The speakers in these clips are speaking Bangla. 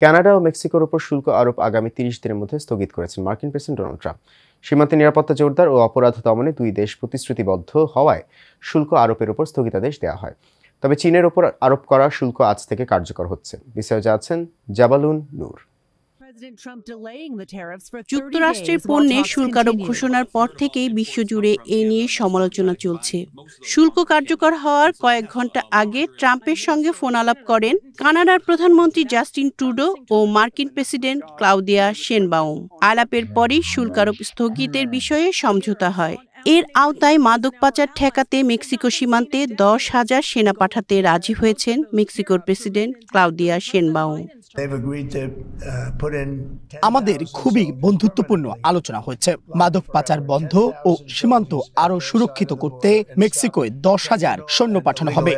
কানাডা ও মেক্সিকোর উপর শুল্ক আরোপ আগামী ৩০ দিনের মধ্যে স্থগিত করেছেন মার্কিন প্রেসিডেন্ট ডোনাল্ড ট্রাম্প। সীমান্তে নিরাপত্তা জোরদার ও অপরাধ দমনে দুই দেশ প্রতিশ্রুতিবদ্ধ হওয়ায় শুল্ক আরোপের উপর স্থগিতাদেশ দেওয়া হয়। তবে চীনের উপর আরোপ করা শুল্ক আজ থেকে কার্যকর হচ্ছে। বিস্তারিত জানাচ্ছেন জাবালুন নূর। যুক্তরাষ্ট্রের পণ্যে শুল্ক আরোপ ঘোষণার পর থেকেই বিশ্বজুড়ে এ নিয়ে সমালোচনা চলছে। শুল্ক কার্যকর হওয়ার কয়েক ঘন্টা আগে ট্রাম্পের সঙ্গে ফোন আলাপ করেন কানাডার প্রধানমন্ত্রী জাস্টিন ট্রুডো ও মার্কিন প্রেসিডেন্ট ক্লাউদিয়া শেনবাউম। আলাপের পরই শুল্ক আরোপ স্থগিতের বিষয়ে সমঝোতা হয়। এর আওতায় মাদক পাচার ঠেকাতে মেক্সিকো সীমান্তে 10,000 সেনা পাঠাতে রাজি হয়েছেন মেক্সিকোর প্রেসিডেন্ট ক্লাউদিয়া শেনবাউম। আমাদের খুবই বন্ধুত্বপূর্ণ আলোচনা হয়েছে। মাদক পাচার বন্ধ ও সীমান্ত আরো সুরক্ষিত করতে মেক্সিকোয় 10,000 সৈন্য পাঠানো হবে।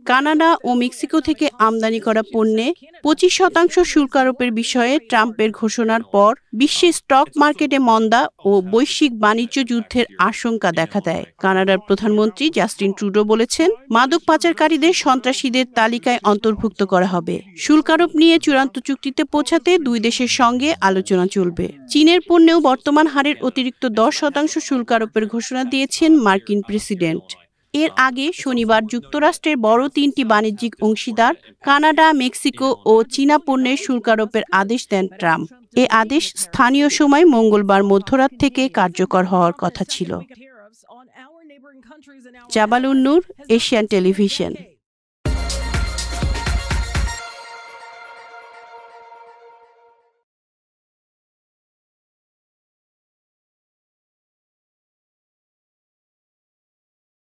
কানাডা ও মেক্সিকো থেকে আমদানি করা পণ্যে 25% শুল্ক আরোপের বিষয়ে ট্রাম্পের ঘোষণার পর বিশ্বে স্টক মার্কেটে মন্দা ও বৈশ্বিক বাণিজ্য যুদ্ধের আশঙ্কা দেখা দেয়। কানাডার প্রধানমন্ত্রী জাস্টিন ট্রুডো বলেছেন, মাদক পাচারকারীদের সন্ত্রাসীদের তালিকায় অন্তর্ভুক্ত করা হবে। শুল্ক আরোপ নিয়ে চূড়ান্ত চুক্তিতে পৌঁছাতে দুই দেশের সঙ্গে আলোচনা চলবে। চীনের পণ্যেও বর্তমান হারের অতিরিক্ত 10% শুল্ক আরোপের ঘোষণা দিয়েছেন মার্কিন প্রেসিডেন্ট। এর আগে শনিবার যুক্তরাষ্ট্রের বড় 3টি বাণিজ্যিক অংশীদার কানাডা, মেক্সিকো ও চীনা পণ্যের শুল্ক আরোপের আদেশ দেন ট্রাম্প। এ আদেশ স্থানীয় সময় মঙ্গলবার মধ্যরাত থেকে কার্যকর হওয়ার কথা ছিল। জাবালুন নূর, এশিয়ান টেলিভিশন।